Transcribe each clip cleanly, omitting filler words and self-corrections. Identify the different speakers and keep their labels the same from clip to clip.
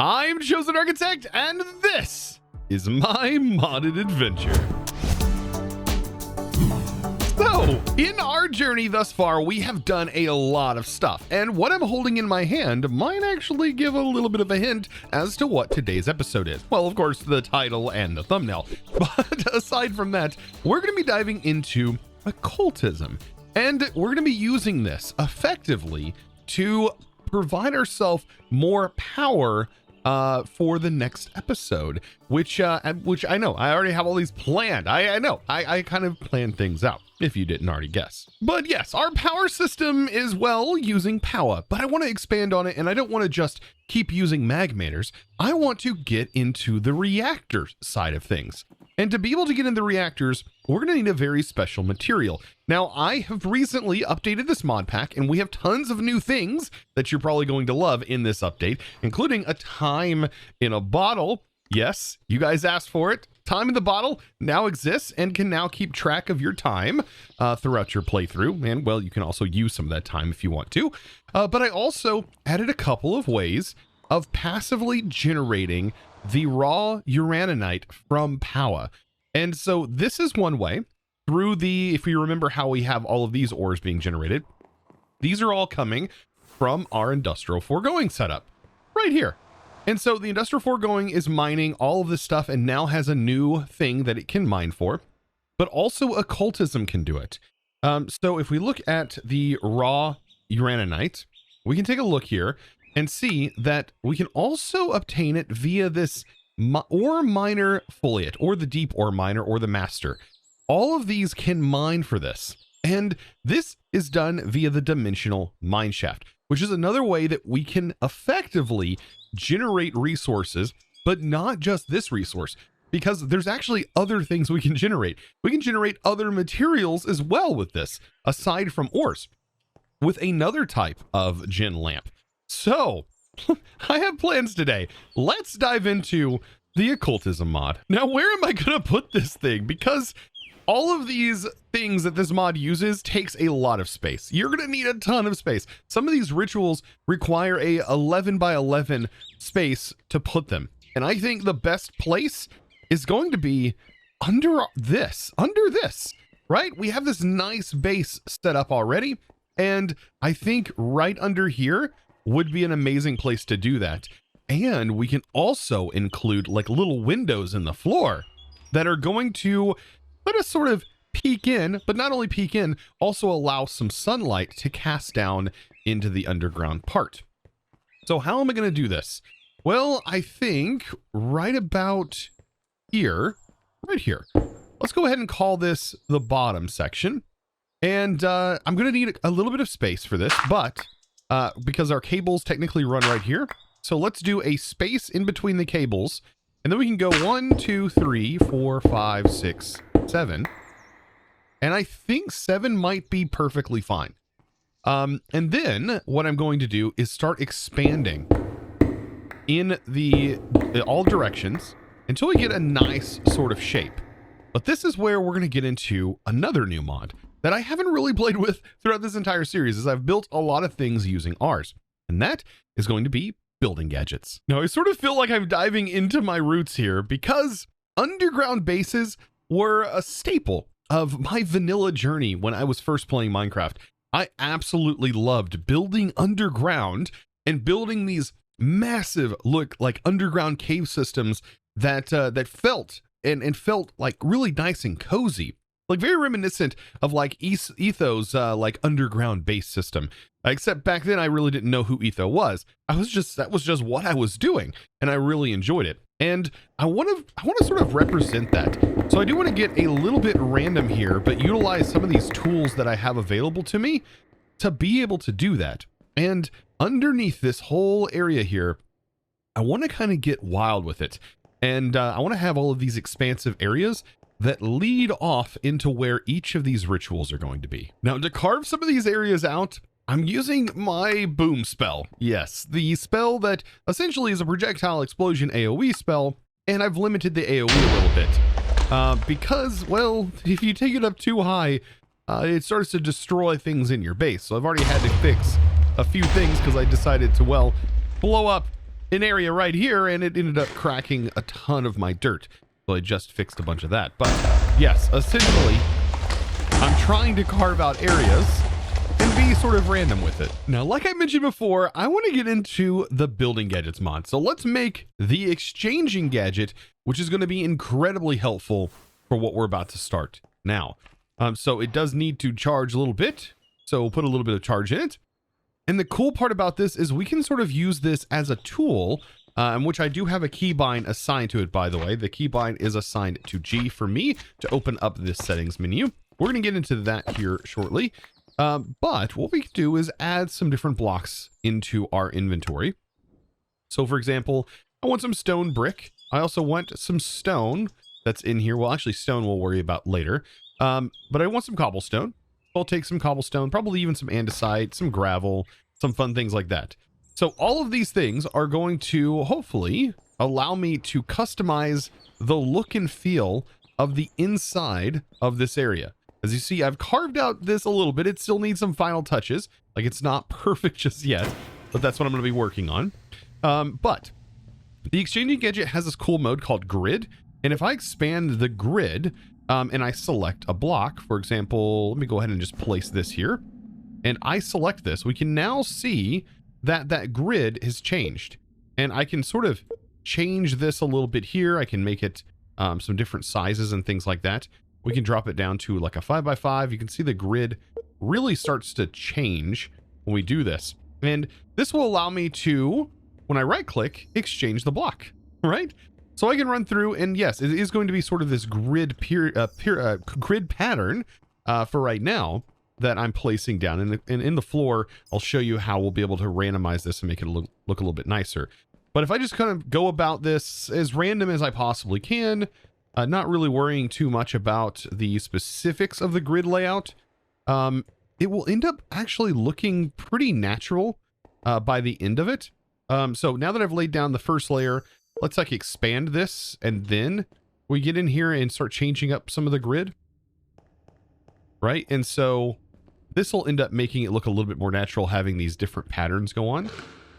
Speaker 1: I'm ChosenArchitect, and this is my modded adventure. So, in our journey thus far, we have done a lot of stuff, and what I'm holding in my hand might actually give a little bit of a hint as to what today's episode is. Well, of course, the title and the thumbnail, but aside from that, we're going to be diving into occultism, and we're going to be using this effectively to provide ourselves more power for the next episode, which I know I already have all these planned. I know I kind of planned things out, if you didn't already guess. But yes, our power system is, well, using power, but I want to expand on it, and I don't want to just keep using magmators. I want to get into the reactor side of things. And to be able to get in the reactors, we're going to need a very special material. Now, I have recently updated this mod pack, and we have tons of new things that you're probably going to love in this update, including a time in a bottle. Yes, you guys asked for it. Time in the bottle now exists and can now keep track of your time throughout your playthrough. And, well, you can also use some of that time if you want to. But I also added a couple of ways of passively generating the raw uraninite from power. And so this is one way through the, if you remember how we have all of these ores being generated, these are all coming from our industrial foregoing setup right here. And so the industrial foregoing is mining all of this stuff and now has a new thing that it can mine for, but also occultism can do it. So if we look at the raw uraninite, we can take a look here and see that we can also obtain it via this ore miner foliate, or the deep ore miner, or the master. All of these can mine for this. And this is done via the dimensional mineshaft, which is another way that we can effectively generate resources, but not just this resource, because there's actually other things we can generate. We can generate other materials as well with this, aside from ores, with another type of gen lamp. So, I have plans today. Let's dive into the occultism mod. Now, where am I going to put this thing? Because all of these things that this mod uses takes a lot of space. You're going to need a ton of space. Some of these rituals require a 11 by 11 space to put them. And I think the best place is going to be under this, right? We have this nice base set up already. And I think right under here would be an amazing place to do that. And we can also include like little windows in the floor that are going to let us sort of peek in, but not only peek in, also allow some sunlight to cast down into the underground part. So how am I going to do this? Well, I think right about here, right here. Let's go ahead and call this the bottom section. And I'm going to need a little bit of space for this, but because our cables technically run right here. So let's do a space in between the cables, and then we can go 1, 2, 3, 4, 5, 6, 7. And I think 7 might be perfectly fine. And then what I'm going to do is start expanding in all directions until we get a nice sort of shape. But this is where we're going to get into another new mod that I haven't really played with throughout this entire series, as I've built a lot of things using ours. And that is going to be building gadgets. Now, I sort of feel like I'm diving into my roots here because underground bases were a staple of my vanilla journey when I was first playing Minecraft. I absolutely loved building underground and building these massive, look like underground cave systems that felt like really nice and cozy. Like very reminiscent of like Etho's like underground base system. Except back then I really didn't know who Etho was. That was just what I was doing, and I really enjoyed it. And I want to sort of represent that. So I do want to get a little bit random here, but utilize some of these tools that I have available to me to be able to do that. And underneath this whole area here, I want to kind of get wild with it. And I want to have all of these expansive areas that lead off into where each of these rituals are going to be. Now, to carve some of these areas out, I'm using my boom spell. Yes, the spell that essentially is a projectile explosion AoE spell, and I've limited the AoE a little bit because, well, if you take it up too high, it starts to destroy things in your base. So I've already had to fix a few things because I decided to, well, blow up an area right here, and it ended up cracking a ton of my dirt. So I just fixed a bunch of that. But yes, essentially, I'm trying to carve out areas and be sort of random with it. Now, like I mentioned before, I want to get into the building gadgets mod. So let's make the exchanging gadget, which is going to be incredibly helpful for what we're about to start now. So it does need to charge a little bit. So we'll put a little bit of charge in it. And the cool part about this is we can sort of use this as a tool, in which I do have a keybind assigned to it, by the way. The keybind is assigned to G for me to open up this settings menu. We're going to get into that here shortly. But what we can do is add some different blocks into our inventory. So for example, I want some stone brick. I also want some stone that's in here. Well, actually stone we'll worry about later. But I want some cobblestone. I'll take some cobblestone, probably even some andesite, some gravel, some fun things like that. So all of these things are going to hopefully allow me to customize the look and feel of the inside of this area. As you see, I've carved out this a little bit. It still needs some final touches. Like, it's not perfect just yet, but that's what I'm going to be working on. But the exchanging gadget has this cool mode called grid. And if I expand the grid, and I select a block, for example, let me go ahead and just place this here. And I select this. We can now see that that grid has changed. And I can sort of change this a little bit here. I can make it some different sizes and things like that. We can drop it down to like a 5x5. You can see the grid really starts to change when we do this. And this will allow me to, when I right click, exchange the block, right? So I can run through, and yes, it is going to be sort of this grid grid pattern for right now that I'm placing down. And in the floor, I'll show you how we'll be able to randomize this and make it look a little bit nicer. But if I just kind of go about this as random as I possibly can, not really worrying too much about the specifics of the grid layout, it will end up actually looking pretty natural by the end of it. So now that I've laid down the first layer, let's like expand this, and then we get in here and start changing up some of the grid. Right? And so this will end up making it look a little bit more natural, having these different patterns go on.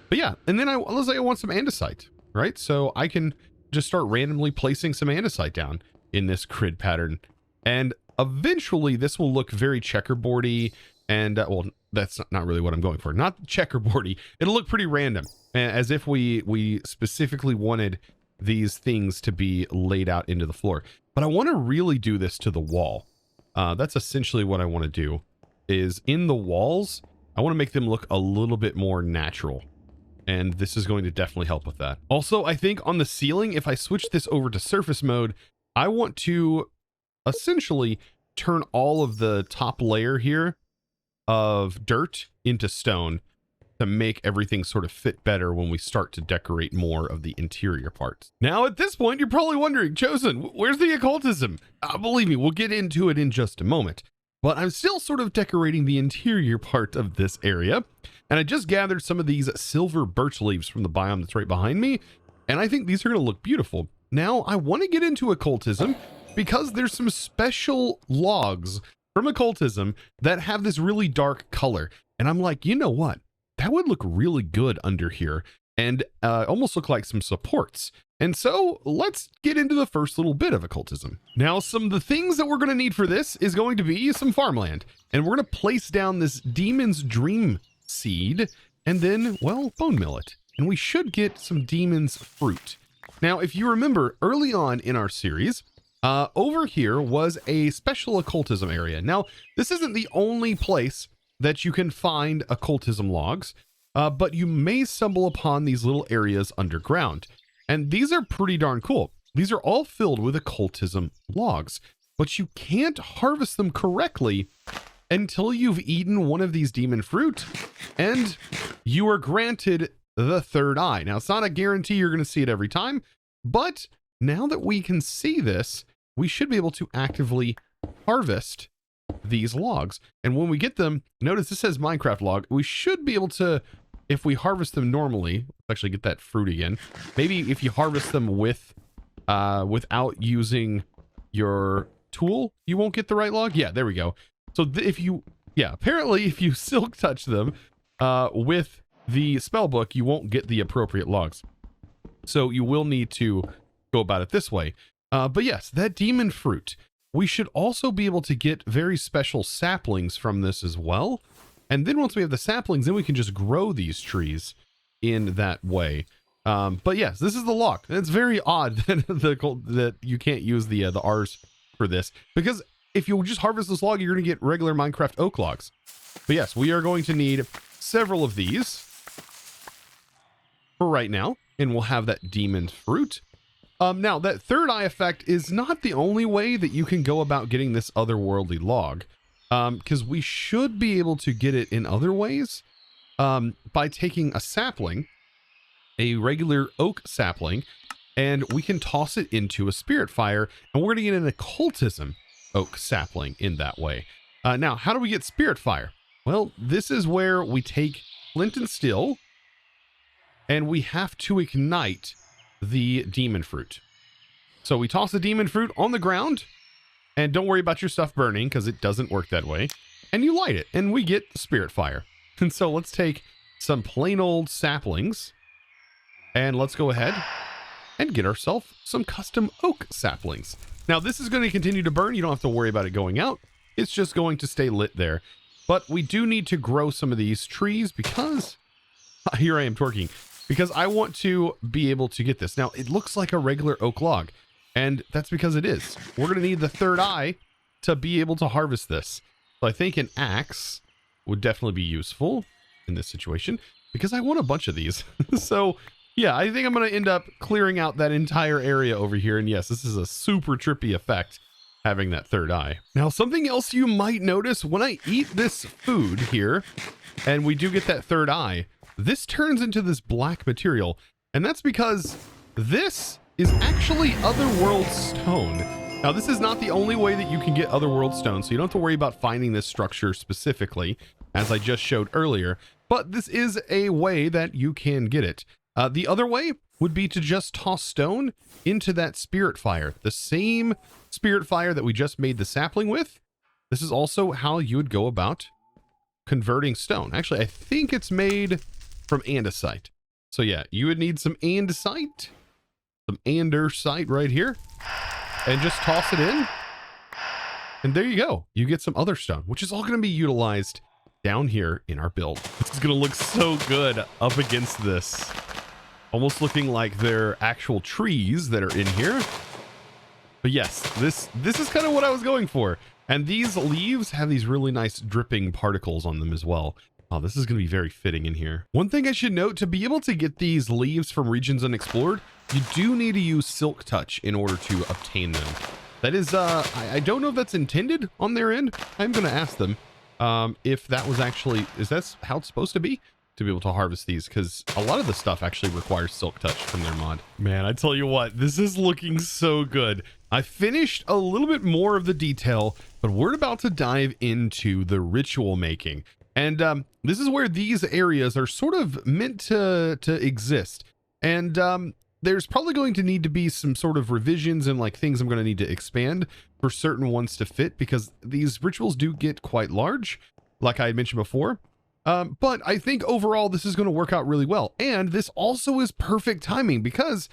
Speaker 1: But yeah, and then let's say I want some andesite, right? So I can just start randomly placing some andesite down in this grid pattern. And eventually this will look very checkerboardy, and well, that's not really what I'm going for. Not checkerboardy. It'll look pretty random, as if we specifically wanted these things to be laid out into the floor. But I want to really do this to the wall. That's essentially what I want to do, is in the walls, I want to make them look a little bit more natural. And this is going to definitely help with that. Also, I think on the ceiling, if I switch this over to surface mode, I want to essentially turn all of the top layer here of dirt into stone to make everything sort of fit better when we start to decorate more of the interior parts. Now, at this point, you're probably wondering, Chosen, where's the occultism? Believe me, we'll get into it in just a moment. But I'm still sort of decorating the interior part of this area. And I just gathered some of these silver birch leaves from the biome that's right behind me. And I think these are going to look beautiful. Now, I want to get into occultism because there's some special logs from occultism that have this really dark color. And I'm like, you know what? That would look really good under here and almost look like some supports. And so let's get into the first little bit of occultism. Now, some of the things that we're going to need for this is going to be some farmland. And we're going to place down this Demon's Dream seed and then, well, bone mill it. And we should get some Demon's Fruit. Now, if you remember early on in our series, over here was a special occultism area. Now, this isn't the only place that you can find occultism logs, but you may stumble upon these little areas underground. And these are pretty darn cool. These are all filled with occultism logs, but you can't harvest them correctly until you've eaten one of these demon fruit and you are granted the third eye. Now, it's not a guarantee you're going to see it every time, but now that we can see this, we should be able to actively harvest these logs. And when we get them, notice this says Minecraft log. We should be able to, if we harvest them normally, actually get that fruit again. Maybe if you harvest them with, without using your tool, you won't get the right log. Yeah, there we go. So if you, yeah, apparently if you silk touch them, with the spell book, you won't get the appropriate logs. So you will need to go about it this way. But yes, that demon fruit. We should also be able to get very special saplings from this as well. And then once we have the saplings, then we can just grow these trees in that way. But yes, this is the lock. It's very odd that you can't use the R's for this, because if you just harvest this log, you're going to get regular Minecraft oak logs. But yes, we are going to need several of these for right now, and we'll have that demon fruit. Now, that third eye effect is not the only way that you can go about getting this otherworldly log, because we should be able to get it in other ways by taking a sapling, a regular oak sapling, and we can toss it into a spirit fire, and we're going to get an occultism oak sapling in that way. Now, how do we get spirit fire? Well, this is where we take flint and steel, and we have to ignite the demon fruit. So we toss the demon fruit on the ground, and don't worry about your stuff burning because it doesn't work that way. And you light it, and we get spirit fire. And so let's take some plain old saplings, and let's go ahead and get ourselves some custom oak saplings. Now, this is going to continue to burn. You don't have to worry about it going out. It's just going to stay lit there. But we do need to grow some of these trees because here I am twerking, because I want to be able to get this. Now, it looks like a regular oak log, and that's because it is. We're going to need the third eye to be able to harvest this. So I think an axe would definitely be useful in this situation, because I want a bunch of these. So yeah, I think I'm going to end up clearing out that entire area over here. And yes, this is a super trippy effect, having that third eye. Now, something else you might notice when I eat this food here, and we do get that third eye, this turns into this black material. And that's because this is actually otherworld stone. Now, this is not the only way that you can get otherworld stone, so you don't have to worry about finding this structure specifically, as I just showed earlier, but this is a way that you can get it. The other way would be to just toss stone into that spirit fire, the same spirit fire that we just made the sapling with. This is also how you would go about converting stone. Actually, I think it's made from andesite. So yeah, you would need some andesite right here, and just toss it in. And there you go. You get some other stone, which is all going to be utilized down here in our build. This is going to look so good up against this. Almost looking like they're actual trees that are in here. But yes, this is kind of what I was going for. And these leaves have these really nice dripping particles on them as well. Oh, this is going to be very fitting in here. One thing I should note, to be able to get these leaves from regions unexplored, you do need to use Silk Touch in order to obtain them. That is, I don't know if that's intended on their end. I'm going to ask them if that was actually, is that how it's supposed to be to be able to harvest these? Because a lot of the stuff actually requires Silk Touch from their mod. Man, I tell you what, this is looking so good. I finished a little bit more of the detail, but we're about to dive into the ritual making. And this is where these areas are sort of meant to exist. And there's probably going to need to be some sort of revisions and like things I'm going to need to expand for certain ones to fit, because these rituals do get quite large, like I had mentioned before. But I think overall this is going to work out really well. And this also is perfect timing, because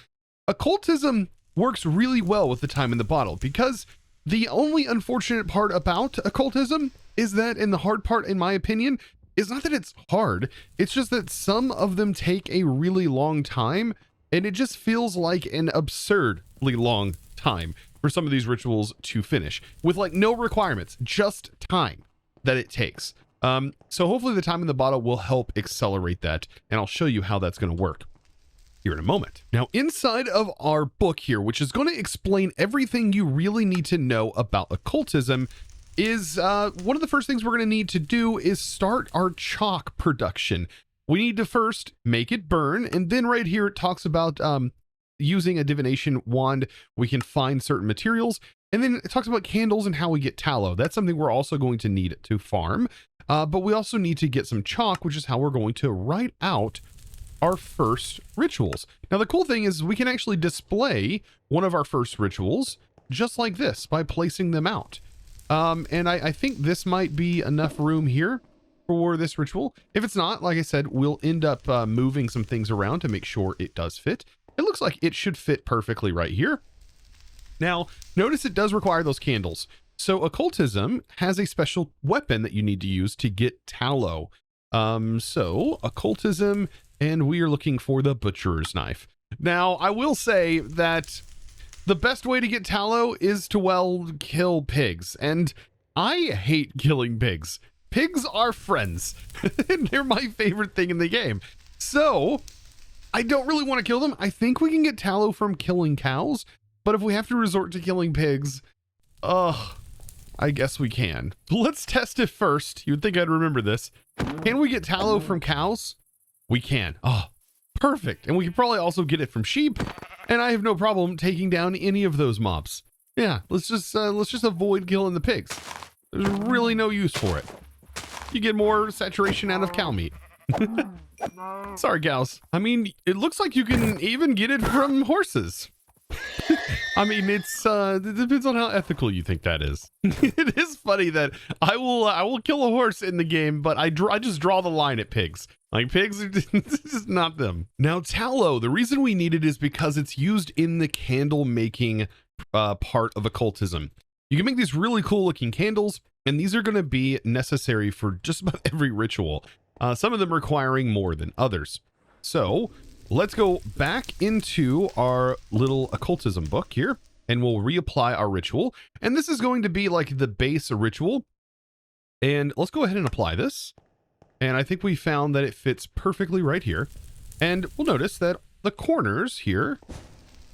Speaker 1: occultism works really well with the time in the bottle, because the only unfortunate part about occultism is that, and the hard part in my opinion, is not that it's hard, it's just that some of them take a really long time, and it just feels like an absurdly long time for some of these rituals to finish, with like no requirements, just time that it takes. So hopefully the time in the bottle will help accelerate that, and I'll show you how that's going to work here in a moment. Now, inside of our book here, which is going to explain everything you really need to know about occultism, is one of the first things we're going to need to do is start our chalk production. We need to first make it burn, and then right here it talks about using a divination wand we can find certain materials, and then it talks about candles and how we get tallow. That's something we're also going to need to farm, but we also need to get some chalk, which is how we're going to write out our first rituals. Now, the cool thing is we can actually display one of our first rituals just like this by placing them out. And I think this might be enough room here for this ritual. If it's not, like I said, we'll end up moving some things around to make sure it does fit. it looks like it should fit perfectly right here. Now, notice it does require those candles. So Occultism has a special weapon that you need to use to get tallow. So Occultism, and we are looking for the Butcher's Knife. Now, I will say that the best way to get tallow is to, well, kill pigs. And I hate killing pigs. Pigs are friends. And they're my favorite thing in the game. So I don't really want to kill them. I think we can get tallow from killing cows. But if we have to resort to killing pigs, I guess we can. Let's test it first. You'd think I'd remember this. Can we get tallow from cows? We can. Oh, perfect. And we can probably also get it from sheep. And I have no problem taking down any of those mobs. Yeah, let's just avoid killing the pigs. There's really no use for it. You get more saturation out of cow meat. Sorry, cows. I mean, it looks like you can even get it from horses. I mean, it depends on how ethical you think that is. It is funny that I will kill a horse in the game, but I just draw the line at pigs. Like, pigs are just not them. Now, tallow, the reason we need it is because it's used in the candle making part of Occultism. You can make these really cool looking candles, and these are going to be necessary for just about every ritual. Some of them requiring more than others. So let's go back into our little Occultism book here, and we'll reapply our ritual. And this is going to be like the base ritual. And let's go ahead and apply this. And I think we found that it fits perfectly right here. And we'll notice that the corners here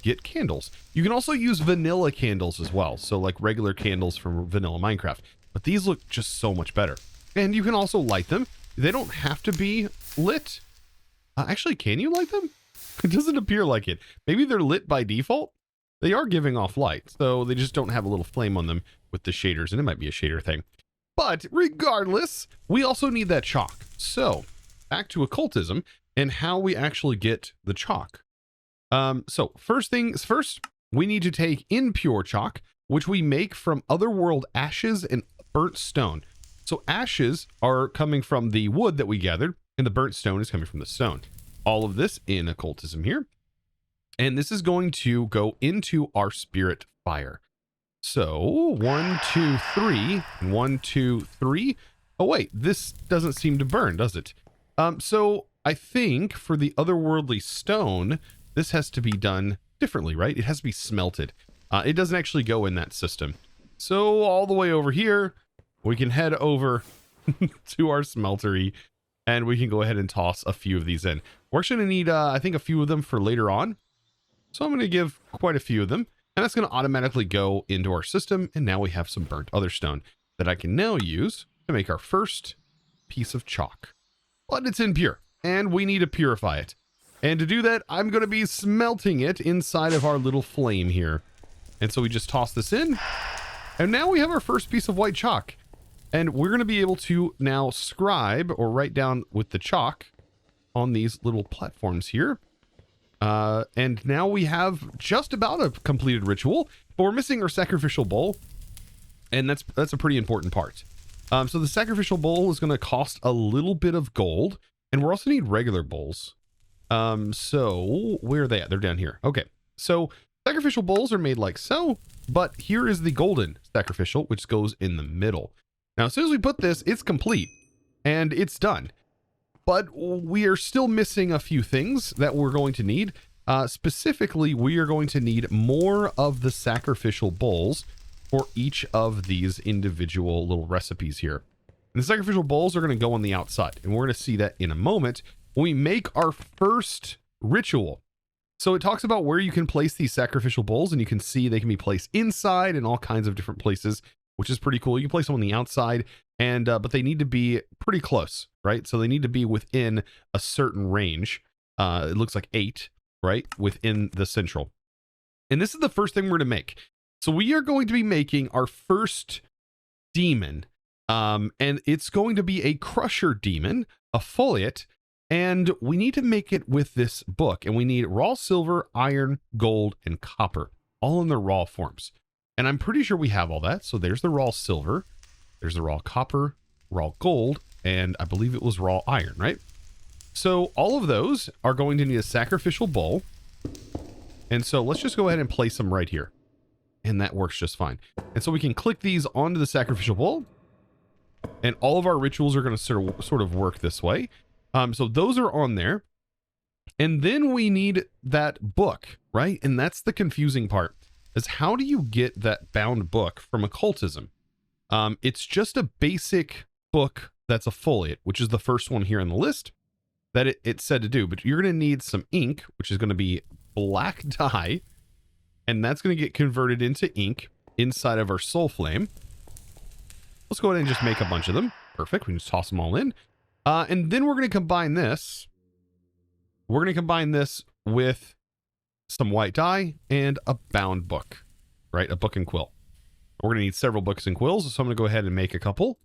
Speaker 1: get candles. You can also use vanilla candles as well. So like regular candles from vanilla Minecraft. But these look just so much better. And you can also light them. They don't have to be lit. Actually, can you light them? It doesn't appear like it. Maybe they're lit by default. They are giving off light, so they just don't have a little flame on them with the shaders, and it might be a shader thing. But regardless, we also need that chalk. So back to Occultism and how we actually get the chalk. So first things first, we need to take impure chalk, which we make from otherworld ashes and burnt stone. So ashes are coming from the wood that we gathered, and the burnt stone is coming from the stone. All of this in Occultism here. And this is going to go into our spirit fire. So 1, 2, 3, 1, 2, 3. Oh wait, this doesn't seem to burn, does it? So I think for the otherworldly stone, this has to be done differently, right? It has to be smelted. It doesn't actually go in that system. So all the way over here, we can head over to our smeltery, and we can go ahead and toss a few of these in. We're actually going to need, I think, a few of them for later on. So I'm going to give quite a few of them, and that's going to automatically go into our system. And now we have some burnt other stone that I can now use to make our first piece of chalk. But it's impure, and we need to purify it. And to do that, I'm going to be smelting it inside of our little flame here. And so we just toss this in, and now we have our first piece of white chalk. And we're going to be able to now scribe or write down with the chalk on these little platforms here. And now we have just about a completed ritual, but we're missing our sacrificial bowl. And that's a pretty important part. So the sacrificial bowl is going to cost a little bit of gold, and we're also need regular bowls. So where are they at? They're down here. Okay. So sacrificial bowls are made like so, but here is the golden sacrificial, which goes in the middle. Now, as soon as we put this, it's complete and it's done. But we are still missing a few things that we're going to need. Specifically, we are going to need more of the sacrificial bowls for each of these individual little recipes here. And the sacrificial bowls are going to go on the outside, and we're going to see that in a moment when we make our first ritual. So it talks about where you can place these sacrificial bowls, and you can see they can be placed inside and all kinds of different places, which is pretty cool. You can place them on the outside, and but they need to be pretty close, right? So they need to be within a certain range. It looks like 8, right? Within the central. And this is the first thing we're going to make. So we are going to be making our first demon. And it's going to be a crusher demon, a foliate, and we need to make it with this book. And we need raw silver, iron, gold, and copper, all in their raw forms. And I'm pretty sure we have all that. So there's the raw silver, there's the raw copper, raw gold, and I believe it was raw iron, right? So all of those are going to need a sacrificial bowl. And so let's just go ahead and place them right here. And that works just fine. And so we can click these onto the sacrificial bowl. And all of our rituals are going to sort of work this way. So those are on there. And then we need that book, right? And that's the confusing part, is how do you get that bound book from Occultism? It's just a basic book that's a foliate, which is the first one here on the list that it said to do. But you're going to need some ink, which is going to be black dye. And that's going to get converted into ink inside of our soul flame. Let's go ahead and just make a bunch of them. Perfect. We can just toss them all in. And then we're going to combine this. We're going to combine this with some white dye and a bound book, right? A book and quill. We're going to need several books and quills. So I'm going to go ahead and make a couple.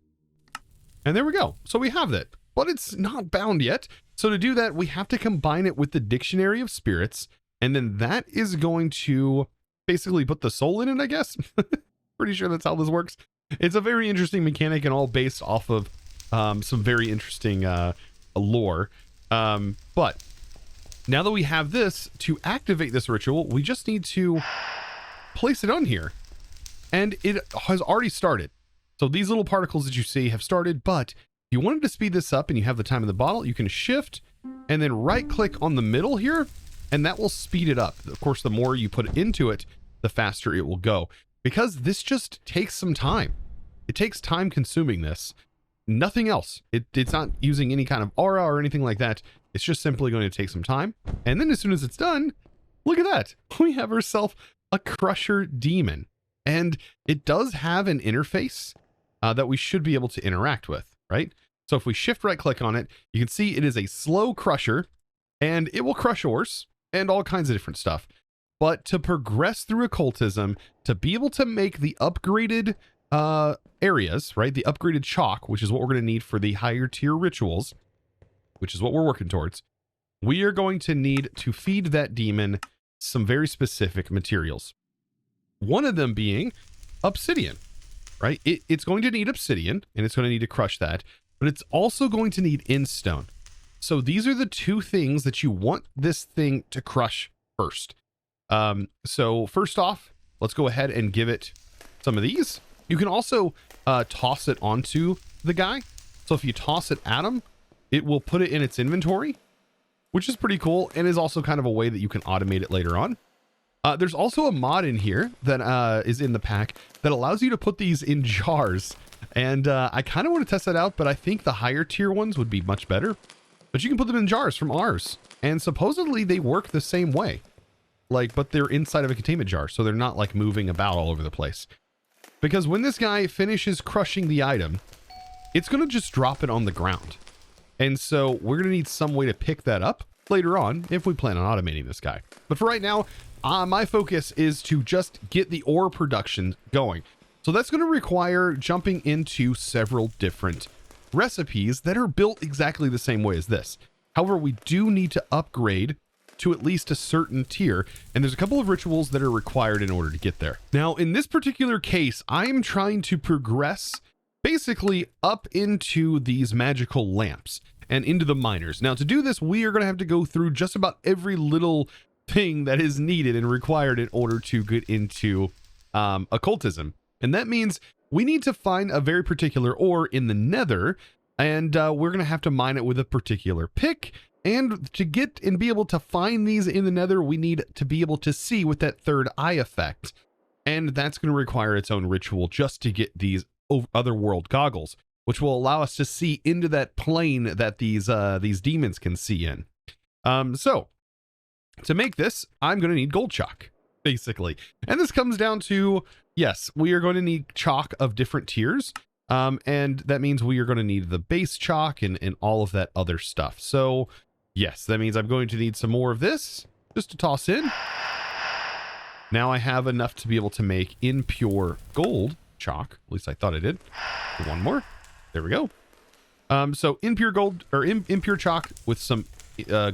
Speaker 1: And there we go. So we have that, but it's not bound yet. So to do that, we have to combine it with the Dictionary of Spirits. And then that is going to basically put the soul in it, I guess. Pretty sure that's how this works. It's a very interesting mechanic and all based off of some very interesting lore. But now that we have this, to activate this ritual, we just need to place it on here. And it has already started. So these little particles that you see have started, but if you wanted to speed this up and you have the time in the bottle, you can shift and then right click on the middle here, and that will speed it up. Of course, the more you put into it, the faster it will go, because this just takes some time. It takes time consuming this. Nothing else. It's not using any kind of aura or anything like that. It's just simply going to take some time. And then as soon as it's done, look at that. We have ourselves a Crusher Demon. And it does have an interface that we should be able to interact with, right? So if we shift right click on it, you can see it is a slow crusher, and it will crush ores and all kinds of different stuff. But to progress through Occultism, to be able to make the upgraded areas, right? The upgraded chalk, which is what we're going to need for the higher tier rituals, which is what we're working towards. We are going to need to feed that demon some very specific materials. One of them being obsidian, right? It's going to need obsidian, and it's going to need to crush that, but it's also going to need instone. So these are the two things that you want this thing to crush first. So first off, let's go ahead and give it some of these. You can also toss it onto the guy. So if you toss it at him, it will put it in its inventory, which is pretty cool, and is also kind of a way that you can automate it later on. There's also a mod in here that is in the pack that allows you to put these in jars. And I kind of want to test that out, but I think the higher tier ones would be much better. But you can put them in jars from ours. And supposedly they work the same way. But they're inside of a containment jar, so they're not like moving about all over the place. Because when this guy finishes crushing the item, it's going to just drop it on the ground. And so we're going to need some way to pick that up later on if we plan on automating this guy. But for right now, my focus is to just get the ore production going. So that's going to require jumping into several different recipes that are built exactly the same way as this. However, we do need to upgrade to at least a certain tier, and there's a couple of rituals that are required in order to get there. Now, in this particular case, I am trying to progress basically up into these magical lamps and into the miners. Now, to do this, we are going to have to go through just about every little thing that is needed and required in order to get into Occultism. And that means we need to find a very particular ore in the nether, and we're going to have to mine it with a particular pick. And to get and be able to find these in the nether, we need to be able to see with that third eye effect. And that's going to require its own ritual just to get these otherworld goggles, which will allow us to see into that plane that these demons can see in. So to make this, I'm going to need gold chalk, basically. And this comes down to, yes, we are going to need chalk of different tiers. And that means we are going to need the base chalk and all of that other stuff. So yes, that means I'm going to need some more of this just to toss in. Now I have enough to be able to make impure gold chalk. At least I thought I did. One more. There we go. So impure gold or impure chalk with some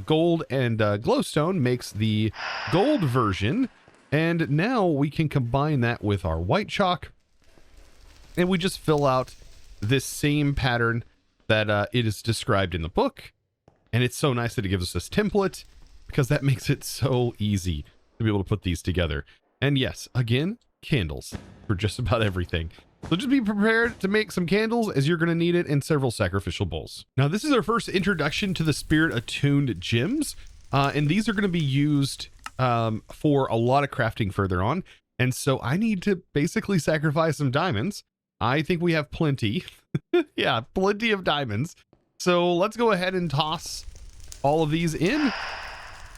Speaker 1: gold and glowstone makes the gold version. And now we can combine that with our white chalk. And we just fill out this same pattern that it is described in the book. And it's so nice that it gives us this template. because that makes it so easy to be able to put these together. And yes, again, candles for just about everything. So just be prepared to make some candles, as you're going to need it in several sacrificial bowls. Now, this is our first introduction to the spirit attuned gems. And these are going to be used for a lot of crafting further on. And so I need to basically sacrifice some diamonds. I think we have plenty. Yeah, plenty of diamonds. So let's go ahead and toss all of these in.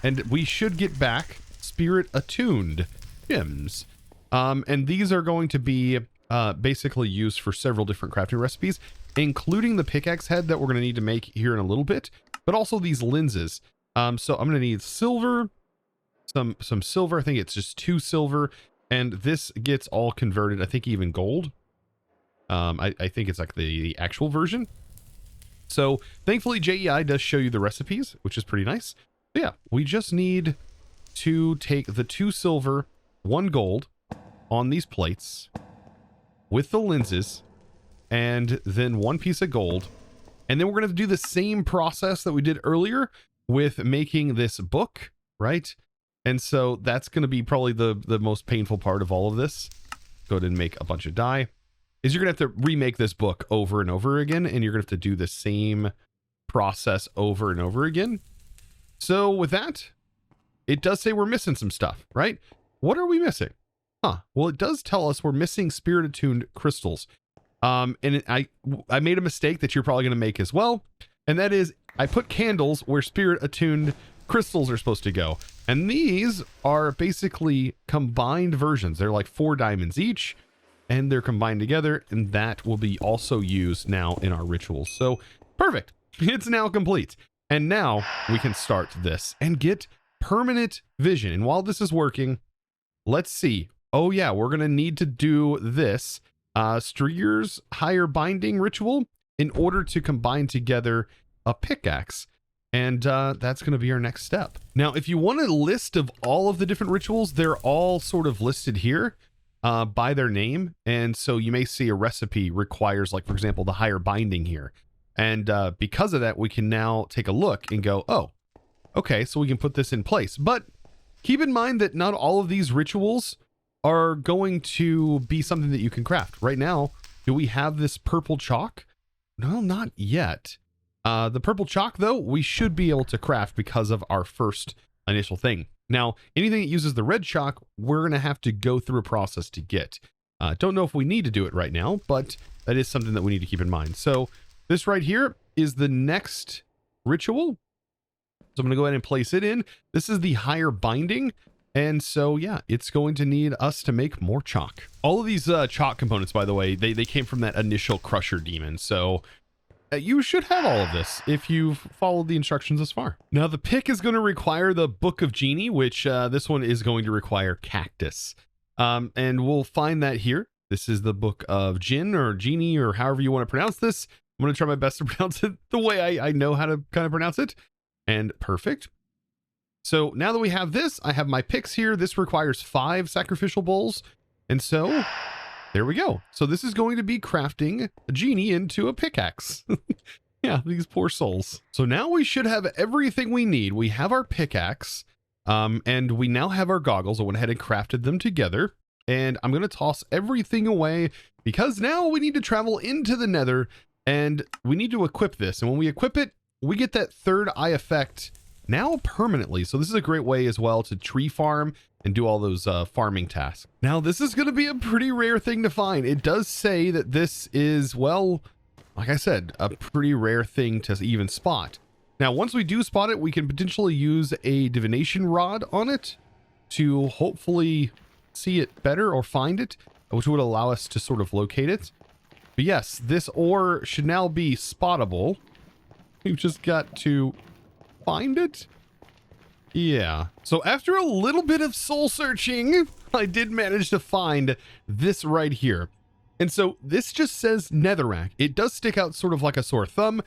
Speaker 1: And we should get back spirit attuned gems. And these are going to be basically used for several different crafting recipes, including the pickaxe head that we're going to need to make here in a little bit, but also these lenses. So I'm going to need silver, some silver. I think it's just 2 silver, and this gets all converted. I think even gold. I think it's like the actual version. So thankfully JEI does show you the recipes, which is pretty nice. So yeah, we just need to take the 2 silver, 1 gold on these plates with the lenses, and then 1 piece of gold. And then we're going to do the same process that we did earlier with making this book, right? And so that's going to be probably the most painful part of all of this. Go ahead and make a bunch of dye. Is you're going to have to remake this book over and over again, and you're going to have to do the same process over and over again. So with that, it does say we're missing some stuff, right? What are we missing? Well, it does tell us we're missing spirit attuned crystals. And I made a mistake that you're probably going to make as well. And that is, I put candles where spirit attuned crystals are supposed to go. And these are basically combined versions. They're like 4 diamonds each, and they're combined together. And that will be also used now in our rituals. So perfect. It's now complete. And now we can start this and get permanent vision. And while this is working, let's see. Oh yeah, we're going to need to do this Strier's higher binding ritual in order to combine together a pickaxe. And that's going to be our next step. Now, if you want a list of all of the different rituals, they're all sort of listed here by their name. And so you may see a recipe requires, like, for example, the higher binding here. And because of that, we can now take a look and go, oh, okay, so we can put this in place. But keep in mind that not all of these rituals are going to be something that you can craft. Right now, do we have this purple chalk? No, not yet. The purple chalk, though, we should be able to craft because of our first initial thing. Now, anything that uses the red chalk, we're going to have to go through a process to get. Don't know if we need to do it right now, but that is something that we need to keep in mind. So this right here is the next ritual. So I'm going to go ahead and place it in. This is the higher binding. And so, yeah, it's going to need us to make more chalk. All of these chalk components, by the way, they came from that initial crusher demon. So you should have all of this if you've followed the instructions thus far. Now, the pick is going to require the Book of Genie, which this one is going to require cactus. And we'll find that here. This is the Book of Jinn or Genie or however you want to pronounce this. I'm going to try my best to pronounce it the way I know how to kind of pronounce it. And perfect. So now that we have this, I have my picks here. This requires 5 sacrificial bowls. And so there we go. So this is going to be crafting a genie into a pickaxe. Yeah, these poor souls. So now we should have everything we need. We have our pickaxe and we now have our goggles. I went ahead and crafted them together. And I'm going to toss everything away because now we need to travel into the nether and we need to equip this. And when we equip it, we get that third eye effect now permanently. So this is a great way as well to tree farm and do all those farming tasks. Now, this is going to be a pretty rare thing to find. It does say that this is, well, like I said, a pretty rare thing to even spot. Now, once we do spot it, we can potentially use a divination rod on it to hopefully see it better or find it, which would allow us to sort of locate it. But yes, this ore should now be spottable. We've just got to find it. Yeah. So after a little bit of soul searching, I did manage to find this right here. And so this just says netherrack. It does stick out sort of like a sore thumb,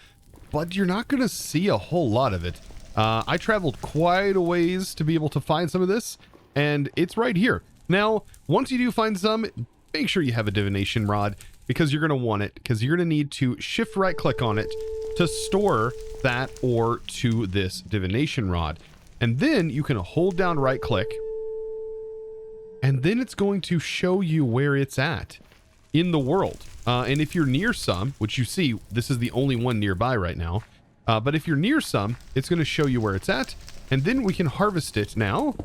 Speaker 1: but you're not going to see a whole lot of it. I traveled quite a ways to be able to find some of this, and it's right here. Now, once you do find some, make sure you have a divination rod because you're going to want it, because you're going to need to shift right click on it to store that ore to this divination rod. And then you can hold down right click, and then it's going to show you where it's at in the world. And if you're near some, which you see, this is the only one nearby right now. But if you're near some, it's going to show you where it's at. And then we can harvest it now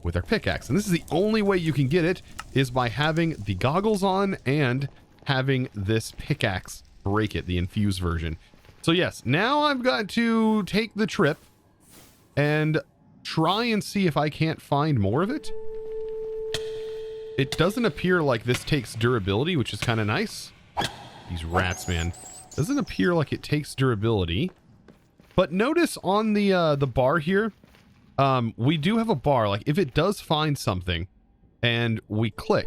Speaker 1: with our pickaxe. And this is the only way you can get it, is by having the goggles on and having this pickaxe break it, the infused version. So yes, now I've got to take the trip and try and see if I can't find more of it. It doesn't appear like this takes durability, which is kind of nice. These rats, man. Doesn't appear like it takes durability. But notice on the bar here, we do have a bar. Like if it does find something and we click,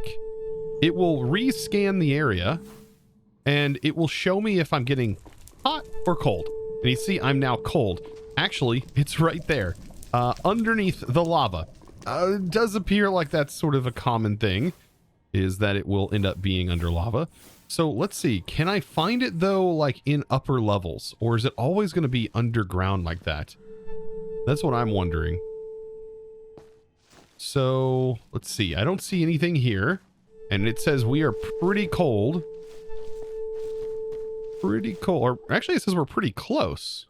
Speaker 1: it will rescan the area and it will show me if I'm getting hot or cold. And you see I'm now cold. Actually, it's right there underneath the lava. It does appear like that's sort of a common thing, is that it will end up being under lava. So let's see, can I find it though, like in upper levels, or is it always going to be underground like that? That's what I'm wondering. So let's see, I don't see anything here, and it says we are pretty cold. Pretty cold, or actually it says we're pretty close.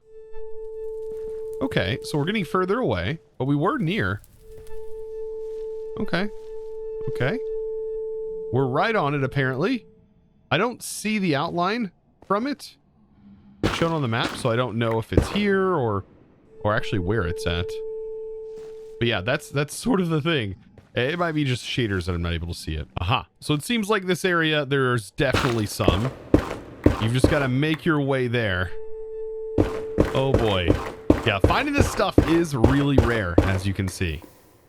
Speaker 1: Okay, so we're getting further away, but we were near. Okay. Okay. We're right on it, apparently. I don't see the outline from it. It's shown on the map, so I don't know if it's here or actually where it's at. But yeah, that's sort of the thing. It might be just shaders that I'm not able to see it. Aha. So it seems like this area, there's definitely some. You've just got to make your way there. Oh boy. Yeah, finding this stuff is really rare, as you can see.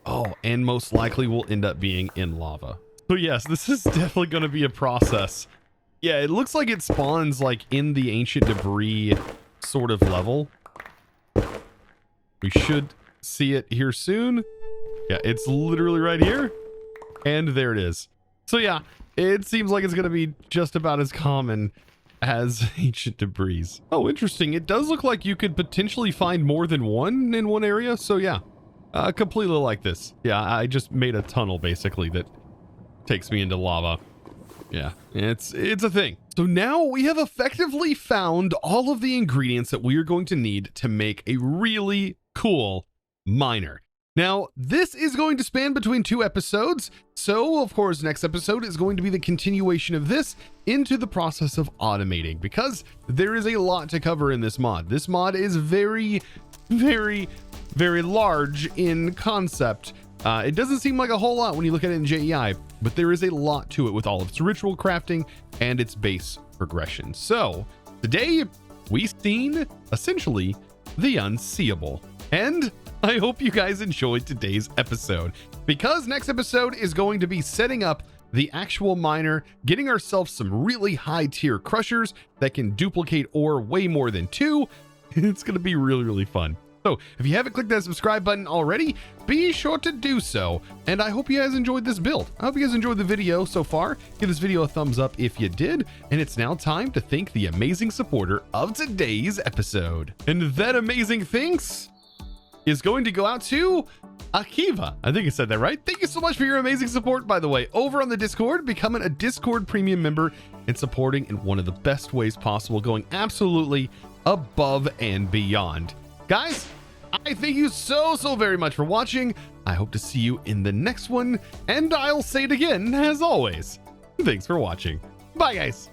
Speaker 1: Oh, and most likely will end up being in lava. So yes, this is definitely going to be a process. Yeah, it looks like it spawns like in the ancient debris sort of level. We should see it here soon. Yeah, it's literally right here. And there it is. So yeah, it seems like it's going to be just about as common as ancient debris. Oh, interesting. It does look like you could potentially find more than one in one area. So yeah. Completely like this. Yeah, I just made a tunnel basically that takes me into lava. Yeah, it's a thing. So now we have effectively found all of the ingredients that we are going to need to make a really cool miner. Now, this is going to span between 2 episodes. So, of course, next episode is going to be the continuation of this into the process of automating, because there is a lot to cover in this mod. This mod is very, very, very large in concept. It doesn't seem like a whole lot when you look at it in JEI, but there is a lot to it with all of its ritual crafting and its base progression. So today we've seen essentially the unseeable, and I hope you guys enjoyed today's episode, because next episode is going to be setting up the actual miner, getting ourselves some really high tier crushers that can duplicate ore way more than 2. It's going to be really, really fun. So if you haven't clicked that subscribe button already, be sure to do so. And I hope you guys enjoyed this build. I hope you guys enjoyed the video so far. Give this video a thumbs up if you did. And it's now time to thank the amazing supporter of today's episode. And that amazing thanks is going to go out to Akiva. I think I said that right. Thank you so much for your amazing support, by the way, over on the Discord, becoming a Discord premium member and supporting in one of the best ways possible, going absolutely above and beyond. Guys, I thank you so very much for watching. I hope to see you in the next one, and I'll say it again, as always. Thanks for watching. Bye, guys.